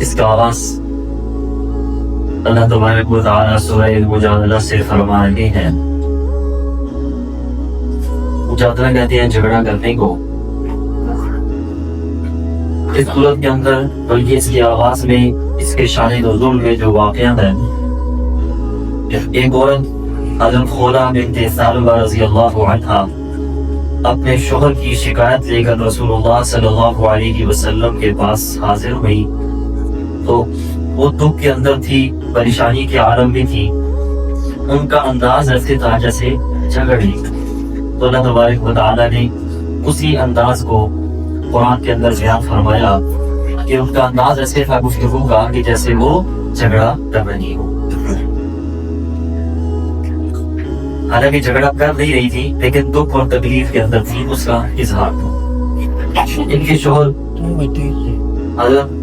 اس کا آغاز اللہ تبارک و تعالیٰ سورہ مجادلہ سے فرما رہے ہیں. مجادلہ کہتے ہیں جھگڑا کرنے کو. اس صورت کے اندر بلکہ اس کے آغاز میں اس کے شان نزول میں جو واقعات ہیں، ایک عورت حضرت خولہ بنت ثعلبہ رضی اللہ عنہا اپنے شوہر کی شکایت لے کر رسول اللہ صلی اللہ علیہ وسلم کے پاس حاضر ہوئی تو وہ دکھ کے اندر تھی، پریشانی کے عالم میں تھی. ان کا انداز ایسے تھا جیسے جھگڑ رہی. تو اللہ تبارک و تعالیٰ نے اسی انداز کو قرآن کے اندر بیان فرمایا کہ ان کا انداز ایسے تھا گفتگو کا کہ جیسے وہ جھگڑا کر رہی ہو. حالانکہ جھگڑا کر نہیں رہی تھی لیکن دکھ اور تکلیف کے اندر تھی، اس کا اظہار تھا. ان کے شوہر حضرت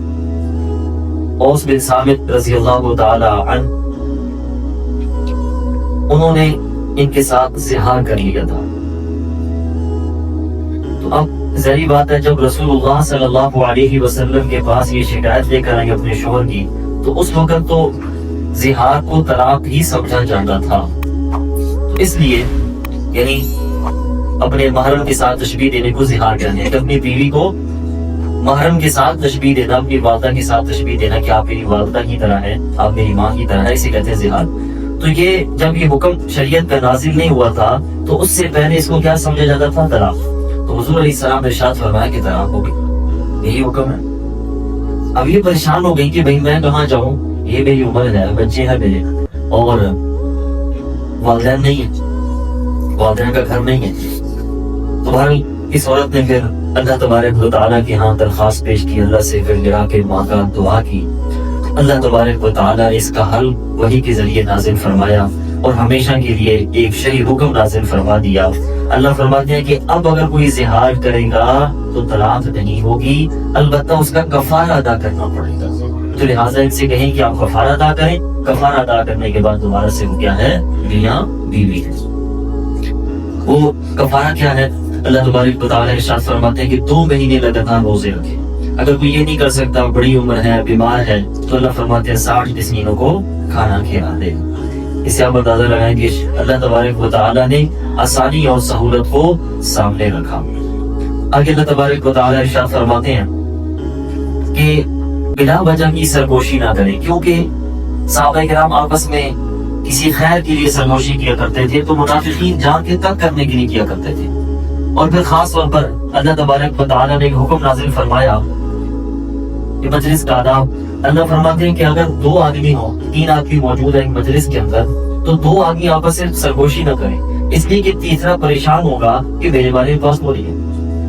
اوس بن صامت رضی اللہ تعالی عنہ، انہوں نے ان کے ساتھ زہار کر لیا تھا. تو اب ظاہری بات ہے جب رسول اللہ صلی اللہ علیہ وسلم کے پاس یہ شکایت لے کر آئے اپنے شوہر کی، تو اس وقت تو زہار کو طلاق ہی سمجھا جاتا تھا. تو اس لیے یعنی اپنے محرم کے ساتھ تشبیہ دینے کو زہار کہتے ہیں. کہ اپنی بیوی کو محرم کے ساتھ تشبیہ دینا، اپنی والدہ کے ساتھ تشبیہ دینا کہ آپ میری والدہ کی طرح ہیں، آپ میری ماں کی طرح ہے، اسے کہتے ہیں زہار. تو یہ جب یہ حکم شریعت پہ نازل نہیں ہوا تھا تو اس سے پہلے اس کو کیا سمجھا جاتا تھا؟ طلاق. تو حضور علیہ السلام نے ارشاد فرمایا کہ طلاق ہوگی، یہی حکم ہے. اب یہ پریشان ہو گئی کہ بھائی میں کہاں جاؤں، یہ میری عمر ہے، بچے ہیں میرے، اور والدین نہیں ہے، والدین کا گھر نہیں ہے. تو بہرحال اس عورت نے پھر اللہ تبارک و تعالیٰ کے ہاں درخواست پیش کی، اللہ سے پھر گرا کے ماں کا دعا کی. اللہ تبارک و تعالیٰ نے اس کا حل وحی کے ذریعے نازل فرمایا اور ہمیشہ کے لیے ایک شرعی حکم نازل فرما دیا. اللہ فرماتے ہیں کہ اب اگر کوئی زہار کرے گا تو طلاق نہیں ہوگی، البتہ اس کا کفارہ ادا کرنا پڑے گا. تو لہٰذا ان سے کہیں کہ آپ کفارہ ادا کریں، کفارہ ادا کرنے کے بعد دوبارہ سے وہ کیا ہے؟ میاں بیوی ہے. وہ کفارہ کیا ہے؟ اللہ تبارک و تعالیٰ ارشاد فرماتے ہیں کہ 2 مہینے لگاتار روزے رکھے. اگر کوئی یہ نہیں کر سکتا، بڑی عمر ہے، بیمار ہے، تو اللہ فرماتے ہیں 60 مسکینوں کو کھانا کھلا دے. اس سے آپ اندازہ لگائیں کہ اللہ تبارک و تعالیٰ نے آسانی اور سہولت کو سامنے رکھا. آگے اللہ تبارک و تعالیٰ ارشاد فرماتے ہیں کہ بلا وجہ کی سرگوشی نہ کریں، کیونکہ صحابہ کرام آپس میں کسی خیر کے لیے سرگوشی کیا کرتے تھے تو منافقین جان کے تنگ کرنے کے لیے کیا کرتے تھے. اور پھر خاص طور پر اللہ تبارک و تعالیٰ نے ایک حکم نازل فرمایا کہ مجلس کا آداب. اللہ فرماتے ہیں کہ اگر 2 آدمی ہوں، 3 آدمی موجود ہیں ایک مجلس کے اندر، تو 2 آدمی آپس سے سرگوشی نہ کریں، اس لیے کہ تیسرا پریشان ہوگا کہ میرے بارے میں بات ہو رہی ہے.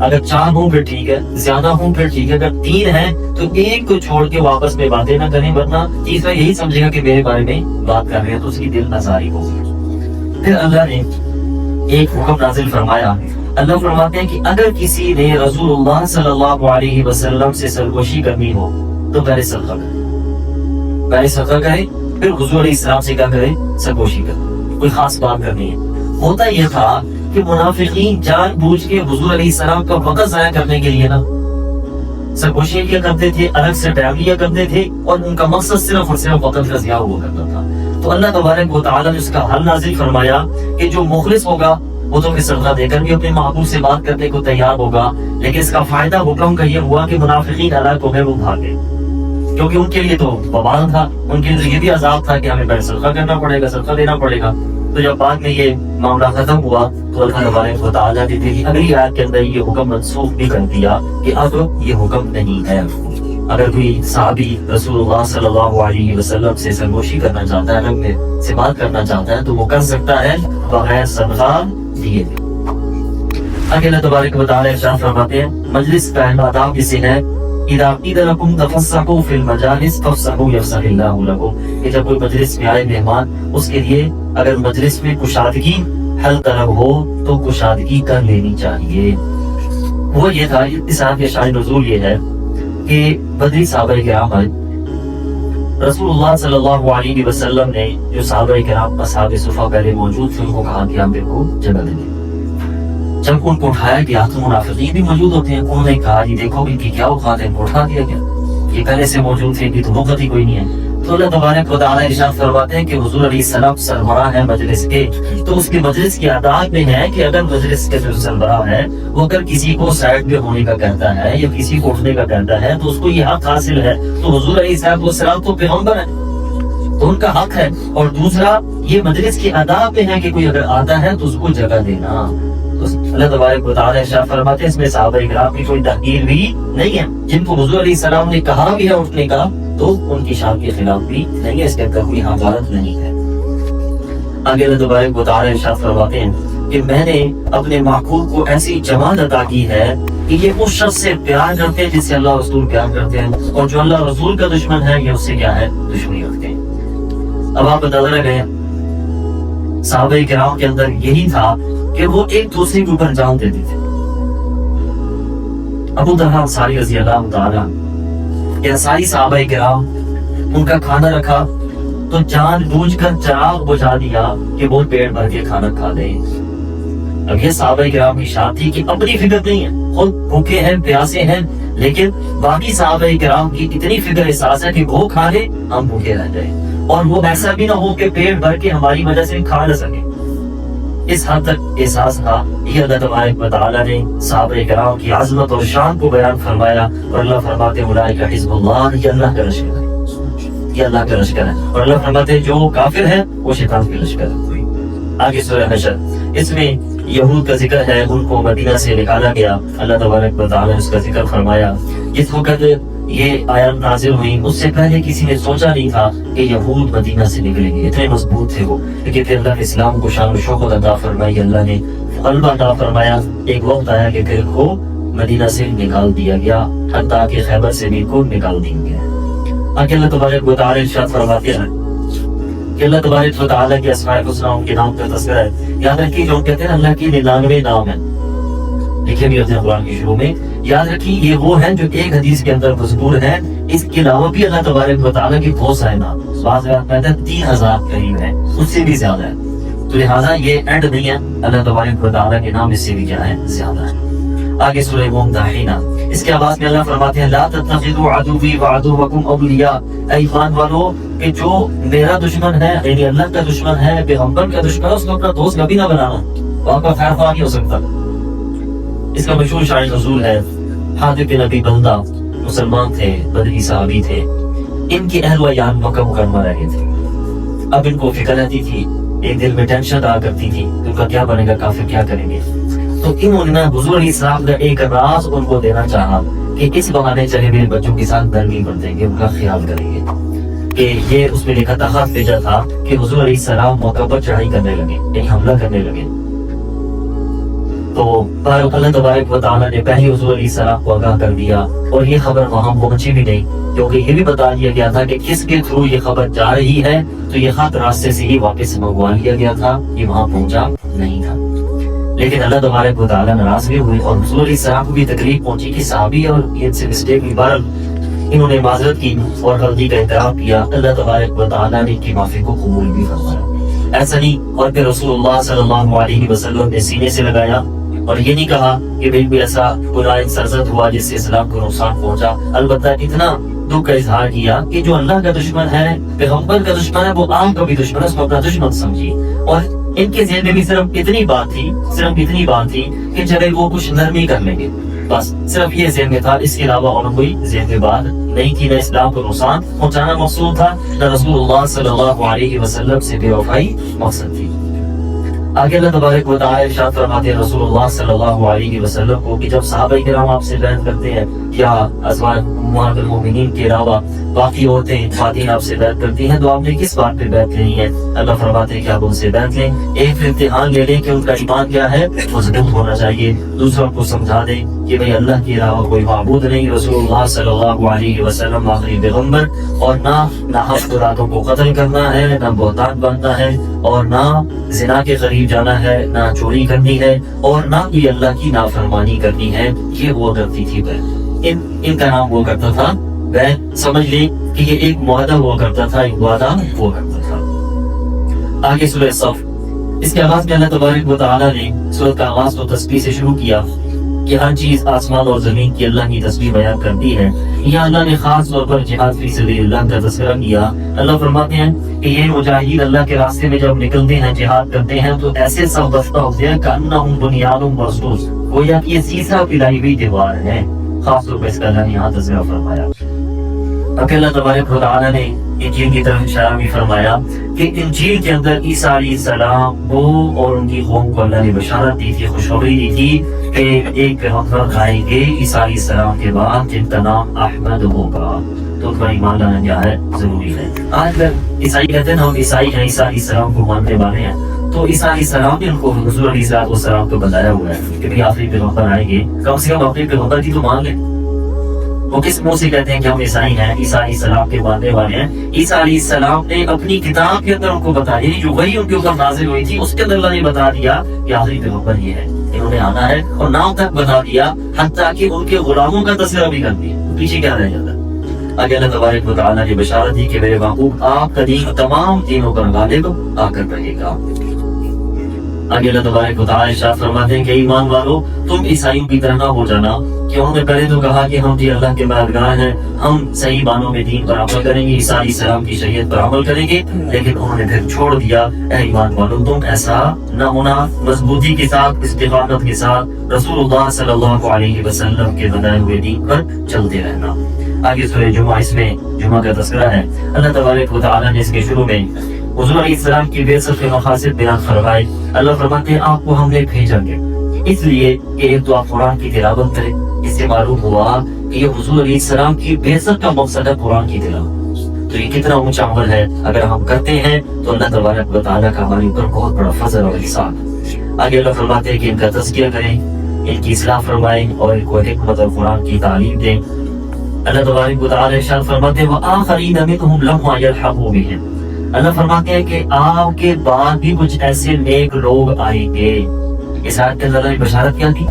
اگر 4 ہوں پھر ٹھیک ہے، زیادہ ہوں پھر ٹھیک ہے، اگر 3 ہیں تو ایک کو چھوڑ کے واپس میں باتیں نہ کریں، ورنہ تیسرا یہی سمجھے گا کہ میرے بارے میں بات کر رہے ہیں تو اس کی دل نزاری ہوگی. پھر اللہ نے ایک حکم نازل فرمایا. اللہ فرماتے ہیں کہ اگر کسی نے رسول اللہ صلی اللہ علیہ وسلم سے سرگوشی کرنی ہو تو پہلے صدقہ کرے، پہلے صدقہ کرے، پھر حضور علیہ السلام سے کیا کرے؟ سرگوشی کرے. کوئی خاص بات کرنی ہے. ہوتا یہ تھا کہ منافقین جان بوجھ کے حضور علیہ السلام کا وقت ضائع کرنے کے لیے نا سرگوشی کیا کرتے تھے، الگ سے ٹائم لیا کرتے تھے، اور ان کا مقصد صرف اور صرف وقت کا ضیاع ہوا کرتا تھا. تو اللہ تبارک و تعالیٰ نے اس کا حل نازل فرمایا کہ جو مخلص ہوگا وہ تو صدقہ دے کر بھی اپنے محبوب سے بات کرنے کو تیار ہوگا، لیکن اس کا فائدہ حکم کا یہ ہوا کہ منافقین اللہ کو ہے وہ بھاگے، کیونکہ ان کے لیے تو وبال تھا، ان کے لیے یہ بھی عذاب تھا کہ ہمیں پہلے صدقہ کرنا پڑے گا، صدقہ دینا پڑے گا. تو جب بعد میں یہ معاملہ ختم ہوا تو اللہ تبارک و تعالیٰ نے پھر اگلی آیت کے اندر یہ حکم منسوخ بھی کر دیا کہ اب یہ حکم نہیں ہے. اگر کوئی صحابی رسول اللہ صلی اللہ علیہ وسلم سے سرگوشی کرنا چاہتا ہے، الگ میں سے بات کرنا چاہتا ہے، تو وہ کر سکتا ہے بغیر صدقہ دیے. آگے اللہ تبارک و تعالیٰ ارشاد فرماتے ہیں مجلس کا آداب کسی ہے اذا قیل لکم تفسحوا فی المجالس فافسحوا یفسح اللہ لکم، کہ جب کوئی مجلس میں آئے مہمان، اس کے لیے اگر مجلس میں کشادگی حل طلب ہو تو کشادگی کر لینی چاہیے. وہ یہ تھا، اس آیت کے شان نزول یہ ہے کہ بدری صحابہ کرام آئے، رسول اللہ صلی اللہ علیہ وسلم نے جو صحابہ کرام اصحاب صفہ پہلے موجود تھے ان کو کہا کہ آپ میرے کو جگہ دیں. جب ان کو اٹھایا گیا تو منافقین بھی موجود ہوتے ہیں، انہوں نے کہا جی دیکھو ان کی کیا اوقات ہے، ان کو اٹھا دیا گیا. یہ پہلے سے موجود تھے کہ تو وقت ہی کوئی نہیں ہے. تو اللہ تبارک و تعالیٰ ارشاد فرماتے ہیں کہ حضور علیہ السلام سربراہ ہے مجلس کے، تو اس کے مجلس کی آداب میں ہے کہ اگر مجلس کے جو سربراہ ہے وہ اگر کسی کو سائڈ پہ ہونے کا کہتا ہے یا کسی کو اٹھنے کا کہتا ہے تو اس کو یہ حق حاصل ہے. تو حضور علیہ السلام تو پیغمبر ہیں تو ان کا حق ہے. اور دوسرا یہ مجلس کی آداب میں ہے کہ کوئی اگر آتا ہے تو اس کو جگہ دینا. تو اللہ تبارک و تعالیٰ ارشاد فرماتے ہیں اس میں صحابہ کرام کی کوئی تحقیر بھی نہیں ہے، جن کو حضور علیہ السلام نے کہا بھی ہے اٹھنے کا تو ان کی شان کے خلاف بھی نہیں ہے، اس کے اندر کوئی حقارت نہیں ہے. آگے اللہ تبارک و تعالیٰ ارشاد فرماتے ہیں کہ میں نے اپنے محبوب کو ایسی جماعت عطا کی ہے کہ یہ اس شخص سے پیار کرتے ہیں جس سے اللہ رسول پیار کرتے ہیں، اور جو اللہ رسول کا دشمن ہے یہ اس سے کیا ہے، دشمنی رکھتے ہیں. اب آپ بتا رہے ہیں صحابہ کرام کے اندر یہی تھا کہ وہ ایک دوسرے کے اوپر جان دیتے تھے. ابو طلحہ انصاری رضی اللہ تعالیٰ کہ انصاری صحابہ کرام ان کا کھانا رکھا تو جان بوجھ کر چراغ بجھا دیا کہ وہ پیٹ بھر کے کھانا کھا لیں. اب یہ صحابہ کرام کی شان تھی کہ اپنی فکر نہیں ہے، خود بھوکے ہیں پیاسے ہیں، لیکن باقی صحابہ کرام کی اتنی فکر احساس ہے کہ وہ کھا لے ہم بھوکے رہ جائیں، اور وہ ایسا بھی نہ ہو کہ پیٹ بھر کے ہماری وجہ سے کھا نہ سکے. اس حد تک احساس تھا. یہ اللہ تبارک و تعالیٰ نے صحابہ کرام کی عظمت اور شان کو بیان فرمایا، اور اللہ فرماتے ہیں اولئک حزب اللہ، یہ اللہ کا لشکر ہے، یہ اللہ کا لشکر ہے. اور اللہ فرماتے ہیں جو کافر ہے وہ شیطان کا لشکر ہے. آگے سورہ حشر، اس میں یہود کا ذکر ہے، ان کو مدینہ سے نکالا گیا. اللہ تبارک و تعالیٰ نے اس کا ذکر فرمایا. جس وقت یہ آیات نازل ہوئی اس سے پہلے کسی نے سوچا نہیں تھا کہ یہود مدینہ سے نکلیں گے، اتنے مضبوط تھے وہ. لیکن پھر اللہ نے اسلام کو شان و شوکت عطا فرمائی، اللہ نے غلبہ عطا فرمایا. ایک وقت آیا کہ پھر کو مدینہ سے نکال دیا گیا، حتیٰ کہ خیبر سے بھی کو نکال دیا گیا. آگے اللہ تبارک و تعالیٰ ارشاد فرماتے ہیں کہ اللہ تبارک و تعالیٰ کے اسماء الحسنی ان کے نام کا تذکرہ ہے. یاد رکھیے جو کہتے ہیں اللہ کی 99 نام ہیں، لکھے بھی ہوتے ہیں قرآن کی شروع میں. یاد رکھیے یہ وہ ہیں جو ایک حدیث کے اندر مذکور ہیں. اس کے علاوہ بھی اللہ تبارک و تعالیٰ کے بہت سارے نام، بعض اوقات کہتے ہیں 3000 قریب ہیں، اس سے بھی زیادہ ہے. تو لہٰذا یہ اینڈ نہیں ہے، اللہ تبارک و تعالیٰ کے نام اس سے بھی کیا ہے، زیادہ ہے. آگے سورہ ممتحنہ، اس کے آغاز میں اللہ فرماتے ہیں لا تتخذوا عدوی وعدوکم اولیاء، اے ایمان والو کہ جو میرا دشمن ہے یعنی اللہ کا دشمن ہے، پیغمبر کا دشمن ہے، اس کو اپنا دوست کبھی نہ بنانا، وہاں کا خیر خواہ نہیں ہو سکتا. اس کا مشہور شاعر نزول ہے حاطب بن ابی بلدہ، مسلمان تھے، بدری صحابی تھے. ان کی اہل و عیال مکہ مکرمہ رہے تھے. اب ان کو فکر رہتی تھی، ایک دل میں ٹینشن آ کرتی تھی کہ ان کا کیا بنے گا، کافر کیا کریں گے. تو انہوں نے حضور علیہ السلام کا ایک راز ان کو دینا چاہا کہ اس بہانے چلے میرے بچوں کے ساتھ نرمی کر دیں گے، ان کا خیال کریں گے. کہ یہ اس میں لکھا تھا، خط بھیجا تھا کہ حضور علیہ السلام موقع پر چڑھائی کرنے لگے، یعنی حملہ کرنے لگے. تو اللہ تبارک و تعالیٰ نے پہلے حضور علیہ السلام کو آگاہ کر دیا، اور یہ خبر وہاں پہنچی بھی نہیں، کیونکہ یہ بھی بتا دیا گیا تھا کہ کس کے تھرو یہ خبر جا رہی ہے. تو یہ خط راستے سے ہی واپس منگوا لیا گیا تھا، یہ وہاں پہنچا نہیں تھا. لیکن اللہ تبارک و تعالیٰ ناراض بھی ہوئی، اور حضور علیہ السلام کو بھی تکلیف پہنچی کہ صحابی اور ان سے مسٹیک ہوئی. بہرحال انہوں نے معذرت کی اور غلطی کا اعتراف کیا. اللہ تبارک و تعالیٰ نے ان کی معافی کو قبول بھی فرمایا. ایسا نہیں، اور پھر رسول اللہ صلی اللہ علیہ وسلم نے سینے سے لگایا اور یہ نہیں کہا کہ بالکل ایسا گناہ سرزد ہوا جس سے اسلام کو نقصان پہنچا. البتہ اتنا دکھ کا اظہار کیا کہ جو اللہ کا دشمن ہے، پیغمبر کا دشمن ہے، وہ عام کا بھی دشمن ہے، اس کو اپنا دشمن سمجھی. اور ان کے ذہن میں بھی صرف اتنی بات تھی کہ چلے وہ کچھ نرمی کر لیں گے، بس صرف یہ ذہن میں تھا. اس کے علاوہ اور کوئی ذہن میں بات نہیں تھی. نہ اسلام کو نقصان پہنچانا مقصود تھا، نہ رسول اللہ صلی اللہ علیہ وسلم سے بے وفائی مقصد تھی. آگے اللہ تبارک و تعالیٰ ارشاد فرماتے ہیں رسول اللہ صلی اللہ علیہ وسلم کو کہ جب صحابہ کرام آپ سے بیعت کرتے ہیں یا ازواج امہات المومنین کے علاوہ باقی عورتیں خواتین آپ سے بیعت کرتی ہیں تو آپ نے کس بات پہ بیعت لینی ہے؟ اللہ فرماتے ہیں کہ آپ ان سے بیعت لیں، ایک امتحان لے لیں کہ ان کا ایمان کیا ہے، مضبوط ہونا چاہیے. دوسروں کو سمجھا دیں کہ بھئی اللہ کے علاوہ کوئی معبود نہیں، رسول اللہ صلی اللہ علیہ وسلم آخری پیغمبر، اور نہ ناحق راتوں کو قتل کرنا ہے، نہ بہتان بننا ہے، اور نہ زنا کے قریب جانا ہے، نہ چوری کرنی ہے، اور نہ کوئی اللہ کی نافرمانی کرنی ہے. یہ ہوا کرتی تھی بیعت. ان کا نام ہوا کرتا تھا بیعت. سمجھ لیں کہ یہ ایک معاہدہ ہوا کرتا تھا، ایک وعدہ ہوا کرتا تھا. آگے سورہ صف، اس کے آغاز میں اللہ تبارک و تعالیٰ نے سورت کا آغاز تو تسبیح سے شروع کیا کہ ہر چیز آسمان اور زمین کی اللہ کی تسبیح بیان کرتی ہے، یہاں اللہ نے خاص طور پر جہاد فی سبیل اللہ کا تذکرہ کیا۔ اللہ فرماتے ہیں کہ یہ مجاہدین اللہ کے راستے میں جب نکلتے ہیں، جہاد کرتے ہیں، تو ایسے سب دستہ ہوتے ہیں کأنہم بنیان مرصوص، گویا کہ یہ سیسا پلائی ہوئی دیوار ہے۔ خاص طور پر اس کا اللہ نے یہاں تذکرہ فرمایا۔ اب اللہ تبارک و تعالیٰ نے انجیل کی طرف اشارہ بھی فرمایا کہ انجیل کے اندر عیسیٰ علیہ السلام وہ اور ان کی قوم کو اللہ نے بشارت دی تھی، خوشخبری دی تھی کہ ایک پیغمبر آئیں گے عیسیٰ علیہ السلام کے بعد جن کا نام احمد ہوگا، تو ان پر ایمان لانا کیا ہے؟ ضروری ہے۔ آج اگر عیسائی کہتے ہیں ہم عیسائی ہیں، عیسیٰ علیہ السلام کو ماننے والے ہیں، تو عیسیٰ علیہ السلام نے ان کو حضور علیہ السلام کو بتایا ہوا ہے کہ بھی آخری پیغمبر آئیں گے، کم سے کم اپنے پیغمبر کی تو مان لیں۔ وہ کس منہ سے کہتے ہیں کہ ہم عیسائی ہیں، عیسیٰ علیہ السلام کے ماننے والے ہیں؟ عیسیٰ علیہ السلام نے اپنی کتاب کے اندر ان کو بتا دیا، جو وحی ان کے اوپر نازل ہوئی تھی اس کے اندر اللہ نے بتا دیا کہ آخری پیغمبر یہ ہے، انہوں نے آنا ہے، اور نام تک بتا دیا، حتیٰ کہ ان کے غلاموں کا تذکرہ بھی کر دیا۔ پیچھے کیا رہ جاتا ہے؟ آگے اللہ تبارک و تعالیٰ نے بشارت دی کہ میرے محبوب آپ کا دین تمام دینوں پر غالب آ کر رہے گا۔ آگے اللہ تبارک و تعالیٰ ارشاد فرماتے ہیں کہ ایمان والو تم عیسائیوں کی طرح نہ ہو جانا، کہ انہوں نے پہلے تو کہا کہ ہم بھی اللہ کے مددگار ہیں، ہم صحیح معنوں میں دین پر عمل کریں گے، عیسیٰ علیہ السلام کی شریعت پر عمل کریں گے، لیکن انہوں نے پھر چھوڑ دیا۔ اے ایمان والو تم ایسا نہ ہونا، مضبوطی کے ساتھ، استقامت کے ساتھ رسول اللہ صلی اللہ علیہ وسلم کے بتائے ہوئے دین پر چلتے رہنا۔ آگے سورہ جمعہ، اس میں جمعہ کا تذکرہ ہے۔ اللہ تبارک و تعالیٰ نے اس کے شروع میں حضور علیہ السلام کی بعثت کے مقاصد بیان فرمائے۔ اللہ فرماتے ہیں آپ کو ہم نے بھیجا گیا اس لیے کہ ایک تو آپ قرآن کی تلاوت کریں۔ اس سے معلوم ہوا کہ یہ حضور علیہ السلام کی بعثت کا مقصد ہے قرآن کی تلاوت۔ تو یہ کتنا اونچا عمل ہے، اگر ہم کرتے ہیں تو اللہ تبارک و تعالیٰ کا ہمارے اوپر بہت بڑا فضل اور احسان ہے۔ آگے اللہ فرماتے ہیں کہ ان کا تزکیہ کریں، ان کی اصلاح فرمائیں اور ان کو حکمت اور قرآن کی تعلیم دیں۔ اللہ تبارک و تعالیٰ ارشاد فرماتے ہیں وَآخَرِينَ مِنْهُمْ لَمَّا يَلْحَقُوا بِهِمْ، اللہ فرماتے ہیں کہ آپ کے بعد بھی کچھ ایسے نیک لوگ آئیں گے۔ اس آیت کے اندر اللہ نے بشارت کیا کی؟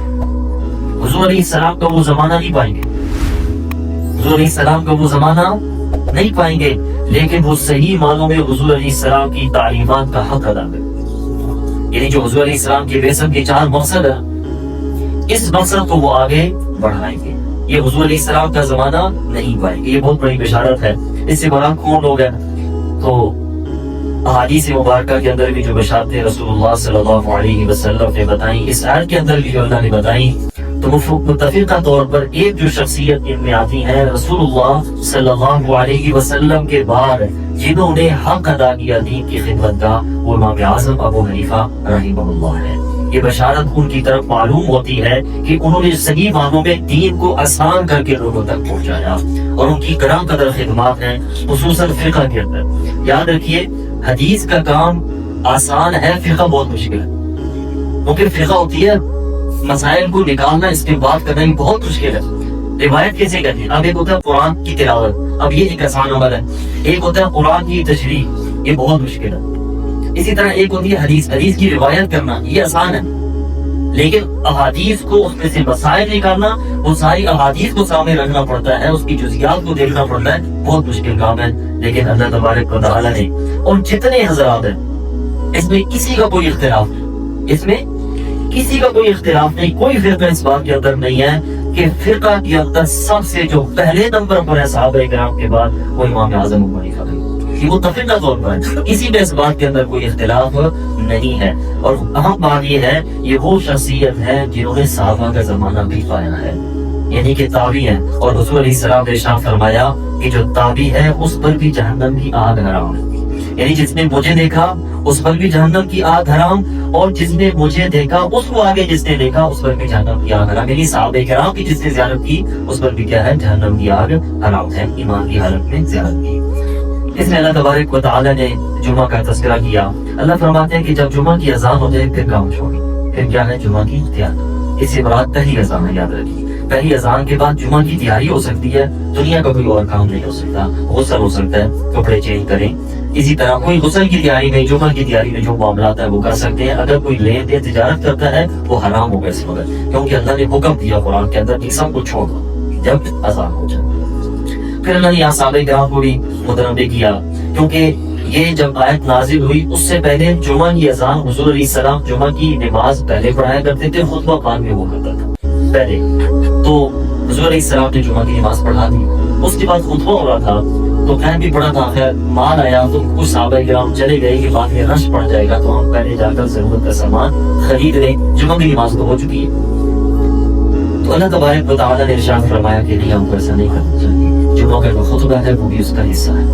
حضور علیہ السلام کا وہ زمانہ نہیں پائیں گے، حضور علیہ السلام کا وہ زمانہ نہیں پائیں گے، لیکن وہ صحیح معنوں میں حضور علیہ السلام کی تعلیمات کا حق ادا کریں۔ یعنی جو حضور علیہ السلام کی بعثت کے 4 مقصد ہے، اس مقصد کو وہ آگے بڑھائیں گے۔ یہ حضور علیہ السلام کا زمانہ نہیں پائیں گے، یہ بہت بڑی بشارت ہے۔ اس سے بڑا کون لوگ ہیں؟ تو احادیث مبارکہ کے اندر بھی جو بشارتیں رسول اللہ صلی اللہ علیہ وسلم نے بتائیں، اس آیت کے اندر بھی جو اللہ نے بتائیں، تو متفقہ طور پر ایک جو شخصیت ان میں آتی ہے رسول اللہ صلی اللہ علیہ وسلم کے بعد جنہوں نے حق ادا کیا دین کی خدمت کا، وہ امام اعظم ابو حنیفہ رحمہ اللہ ہے۔ یہ بشارت ان کی طرف معلوم ہوتی ہے کہ انہوں نے صحیح معنوں میں دین کو آسان کر کے لوگوں تک پہنچایا، اور ان کی گراں قدر خدمات ہیں خصوصاً فقہ کے اندر۔ یاد رکھیے حدیث کا کام آسان ہے، فقہ بہت مشکل ہے، کیونکہ فقہ ہوتی ہے مسائل کو نکالنا، اس پہ بات کرنا بہت مشکل ہے۔ روایت کیسے کرتے ہیں؟ اب ایک ہوتا ہے قرآن کی تلاوت، اب یہ ایک آسان عمل ہے۔ ایک ہوتا ہے قرآن کی تشریح، یہ بہت مشکل ہے۔ اسی طرح ایک ہوتی ہے حدیث کی روایت کرنا، یہ آسان ہے، لیکن احادیث کو اس میں سے مسائل نکالنا، وہ ساری احادیث کو سامنے رکھنا پڑتا ہے، اس کی جزیات کو دیکھنا پڑتا ہے، بہت مشکل کام ہے۔ لیکن اللہ تبارک و تعالیٰ نے اور جتنے حضرات ہیں اس میں کسی کا کوئی اختلاف نہیں، اس میں کسی کا کوئی اختلاف نہیں، کوئی فرقہ اس بات کے اندر نہیں ہے کہ فرقہ کے اندر سب سے جو پہلے نمبر پر ہے صحابہ کرام کے بعد، وہ امام اعظم ابو حنیفہ ہے۔ یہ متفقہ طور پر ہے، کسی بھی اس بات کے اندر کوئی اختلاف نہیں ہے۔ اور اہم بات یہ ہے، یہ وہ شخصیت ہے جنہوں نے صحابہ کا زمانہ بھی پایا ہے، یعنی کہ تابعی ہیں۔ اور رسول علیہ السلام نے ارشاد فرمایا کہ جو تابعی ہے اس پر بھی جہنم کی آگ حرام ہے، یعنی جس نے مجھے دیکھا اس پر بھی جہنم کی آگ حرام، اور جس نے مجھے دیکھا اس کو آگے جس نے دیکھا اس پر بھی جہنم کی آگ حرام، یعنی صحابہ کرام کی جس نے زیارت کی اس پر بھی کیا ہے؟ جہنم کی آگ حرام ہے، ایمان کی حالت میں زیارت کی۔ اس میں اللہ تبارک و تعالیٰ نے جمعہ کا تذکرہ کیا۔ اللہ فرماتے ہیں کہ جب جمعہ کی اذان ہو جائے پھر کام چھوڑیں، پھر کیا ہے؟ جمعہ کی تیاری۔ اس سے مراد پہلی اذان ہے، یاد رکھیے پہلی اذان کے بعد جمعہ کی تیاری ہو سکتی ہے، دنیا کا کوئی اور کام نہیں ہو سکتا۔ غسل ہو سکتا ہے، کپڑے چینج کریں، اسی طرح کوئی غسل کی تیاری میں، جمعہ کی تیاری میں جو معاملات ہیں وہ کر سکتے ہیں۔ اگر کوئی لین دین تجارت کرتا ہے وہ حرام ہوگا اس وقت، کیونکہ اللہ نے حکم دیا قرآن کے اندر کہ سب کو چھوڑ دو جب اذان ہو جائے۔ پھر اللہ نے یہاں صحابہ کرام کو بھی متنبہ کیا، کیونکہ یہ جب آیت نازل ہوئی اس سے پہلے جمعہ کی اذان حضور علیہ السلام جمعہ کی نماز پہلے پڑھایا کرتے تھے، خطبہ بعد میں وہ کرتا تھا۔ پہلے تو حضور علیہ السلام نے جمعہ کی نماز پڑھا دی. اس کے بعد خطبہ ہو رہا تھا تو ٹائم بھی بڑا تھا. خیر مال آیا تو کچھ صحابہ کرام چلے گئے کہ بعد میں رش پڑ جائے گا تو ہم پہلے جا کر ضرورت کا سامان خرید لیں, جمعہ کی نماز تو ہو چکی ہے. تو اللہ تبارک و تعالیٰ نے ارشاد فرمایا کہ نہیں, ہم کو ایسا نہیں کرنا چاہیے. جمعہ کا جو خطبہ ہے وہ بھی اس کا حصہ ہے,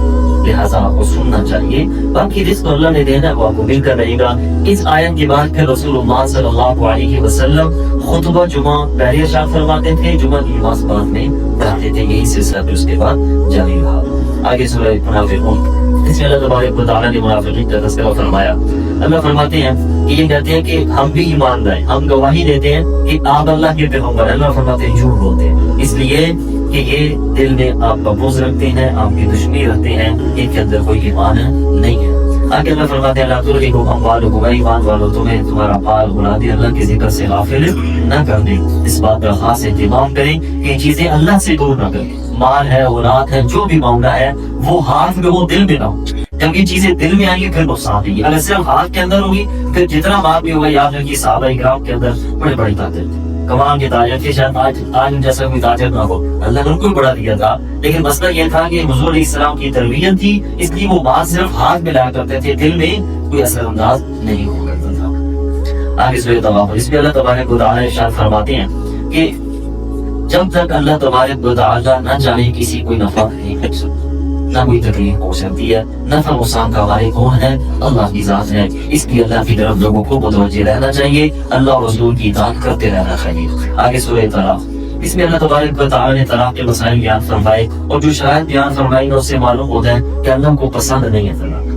لہٰذا آپ کو سننا چاہیے. باقی رزق اللہ نے دینا ہے وہ آپ کو مل کر رہے گا. اس آیت کے بعد پھر رسول اللہ صلی اللہ علیہ وسلم خطبہ جمعہ پہلے ارشاد فرماتے تھے, جمعہ کی نماز بعد میں پڑھاتے تھے. یہی سلسلہ پھر اس کے بعد جاری رہا. آگے سورہ منافقون, اس میں اللہ تبارک و تعالیٰ نے منافقین کا تذکرہ فرمایا. اللہ فرماتے ہیں کہ یہ کہتے ہیں کہ ہم بھی ایمان لائے, ہم گواہی دیتے ہیں کہ آپ اللہ کے پیغمبر. اللہ فرماتے ہیں جھوٹ بولتے ہیں, اس لیے کہ یہ دل میں آپ کا بغض رکھتے ہیں, آپ کی دشمنی رکھتے ہیں, ان کے اندر کوئی ایمان نہیں ہے. آگے اللہ فرماتے ہیں اللہ تلہکم اموالکم, اے ایمان والو تمہیں تمہارا مال اولاد اللہ کے ذکر سے غافل نہ کر دیں. اس بات کا خاص اہتمام کریں کہ یہ چیزیں اللہ سے دور نہ کریں. مال ہے, اولاد ہے, جو بھی معاملہ ہے وہ ہاتھ میں ہو, دل میں نہ ہو. جب یہ چیزیں دل میں آئیں گی پھر نقصان دیں گی. اگر صرف ہاتھ کے اندر ہوگی پھر جتنا مال بھی ہوگا, یاد رکھیے صحابہ کرام کے اندر بڑے بڑی طاقت تھی, کمان کے تاجر تھے. شاید آج جیسا کوئی تاجر نہ ہو, اللہ نے ان کو بڑا دیا تھا, لیکن مسئلہ یہ تھا کہ حضور علیہ السلام کی تربیت تھی, اس لیے وہ بات صرف ہاتھ میں لایا کرتے تھے, دل میں کوئی اثر انداز نہیں ہو کرتا تھا. آگے سورہ طواف, اس میں اللہ تبارک و تعالیٰ ارشاد فرماتے ہیں کہ جب تک اللہ تبارک و تعالیٰ نہ چاہے کسی کوئی نفع نہیں کر سکتا, نہ کوئی تکلیف ہو سکتی ہے. نفع نقصان کا مالک کون ہے؟ اللہ کی ذات ہے. اس لیے اللہ کی طرف لوگوں کو متوجہ رہنا چاہیے, اللہ اور رسول کی اطاعت کرتے رہنا چاہیے. آگے سورہ طلاق, اس میں اللہ تبارک و تعالیٰ نے طلاق کے مسائل بیان فرمائے, اور جو شرائط بیان فرمائی اس سے معلوم ہوتا ہے کہ اللہ کو پسند نہیں ہے طلاق.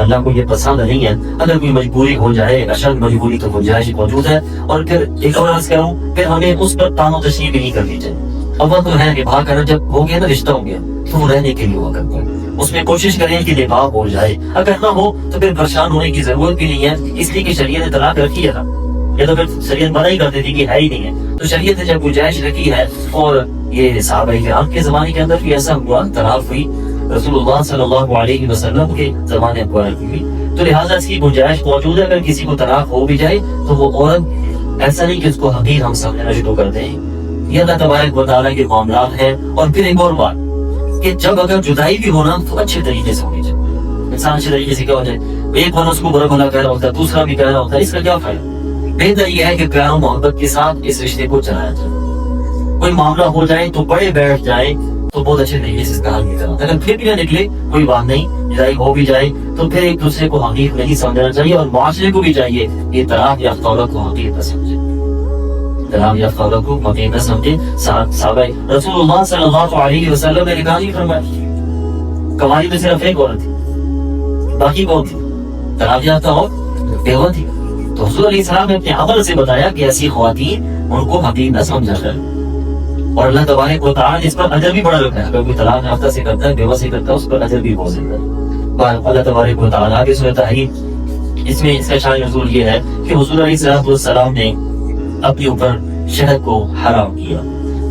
اللہ کو یہ پسند نہیں ہے. اگر کوئی مجبوری ہو جائے, اشد مجبوری تو گنجائش موجود ہے, اور پھر ایک اور عرض کروں, پھر ہمیں اس پر تان و تشریح بھی نہیں کرنی چاہیے. اول تو ہے نبھا کر, جب ہو گیا نا رشتہ ہو گیا تو وہ رہنے کے لیے ہوا کرتا ہے, اس میں کوشش کریں کہ نبھا ہو جائے. اگر نہ ہو تو پھر پریشان ہونے کی ضرورت بھی نہیں ہے, اس لیے کہ شریعت نے طلاق رکھی ہے نا, یا تو پھر شریعت منع ہی کر دیتی کہ ہے ہی نہیں ہے. تو شریعت نے جب گنجائش رکھی ہے, اور یہ صحابہ کرام کے زمانے کے اندر بھی ایسا ہوا, طلاق ہوئی, رسول اللہ صلی اللہ علیہ وسلم کے زمانے پر ہوئی, تو لہٰذا اس کی گنجائش موجود ہے. اگر کسی کو طلاق ہو بھی جائے تو وہ عورت ایسا نہیں کہ اس کو حقیر ہم سمجھنا شروع کر دیں. یہ اللہ تبارک و تعالیٰ کے معاملات ہیں. اور پھر ایک اور بات کہ جب اگر جدائی بھی ہونا تو اچھے طریقے سے ہونی چاہیے. انسان اچھے طریقے سے کیا ہو جائے, ایک بار اس کو برا بھلا کہہ رہا ہوتا ہے, دوسرا بھی کہہ رہا ہوتا ہے, اس کا کیا فائدہ؟ بہتر یہ ہے کہ پیار و محبت کے ساتھ اس رشتے کو چلایا جائے. کوئی معاملہ ہو جائے تو بڑے بیٹھ جائے تو بہت اچھے طریقے سے اس کا حل نکلا. اگر پھر بھی نہ نکلے کوئی بات نہیں, جدائی ہو بھی جائے تو پھر ایک دوسرے کو حقیق نہیں سمجھنا چاہیے, اور معاشرے کو بھی چاہیے یہ طلاق یافتہ عورت کو حقیق نہ سمجھے, طلاق یافتہ عورت کو حقیق نہ سمجھے. صحابہ رسول اللہ صلی اللہ علیہ وسلم نے نکاح نہیں فرمایا. کمائی میں صرف ایک عورت تھی, باقی کون تھی؟ طلاق یافتہ عورت بیوہ تھی. تو حضور علیہ السلام نے اپنے عمل سے بتایا کہ ایسی خواتین ان کو حقیق نہ سمجھا جائے, اور اللہ تبارک و تعالیٰ نے اس پر اجر بھی بڑا رکھا ہے. اگر کوئی طلاق یافتہ سے کرتا ہے, بیوہ سے کرتا ہے, اس پر اجر بھی بہت زیادہ ہے. اللہ تبارک و تعالیٰ کی سورۃ تحریم, اس میں اس کا شان نزول یہ ہے کہ حضور علیہ السلام نے اپنے اوپر شہد کو حرام کیا.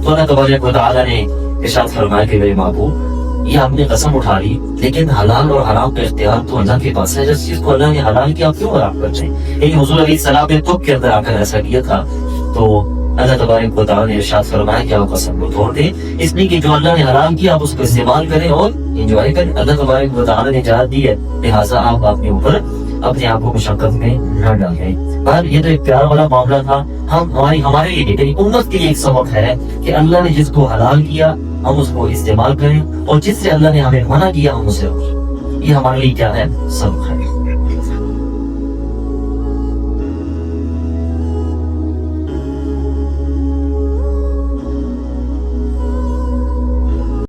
تو اللہ تبارک و تعالیٰ نے ارشاد فرمایا کہ میرے محبوب, یہ آپ نے قسم اٹھا لی, لیکن حلال اور حرام کا اختیار تو اللہ کے پاس ہے. جس چیز کو اللہ نے حلال کیا, آپ کیوں حرام کرتے ہیں؟ لیکن حضور علیہ السلام نے تب کے اندر آ کر ایسا کیا تھا, تو اللہ تبارک و تعالیٰ نے ارشاد فرمایا کہ آپ قسم کو توڑ دیں, اس لیے کہ جو اللہ نے حرام کیا آپ اس کو استعمال کریں اور انجوائے کریں. اللہ تبارک و تعالیٰ نے اجازت دی ہے, لہٰذا آپ اپنے اوپر اپنے آپ کو مشقت میں نہ ڈالیں. پر یہ تو ایک پیار والا معاملہ تھا. ہمارے لیے یعنی امت کے لیے ایک سبق ہے کہ اللہ نے جس کو حلال کیا ہم اس کو استعمال کریں, اور جس سے اللہ نے ہمیں منع کیا ہم اسے, یہ ہمارے لیے کیا ہے؟ سبق ہے.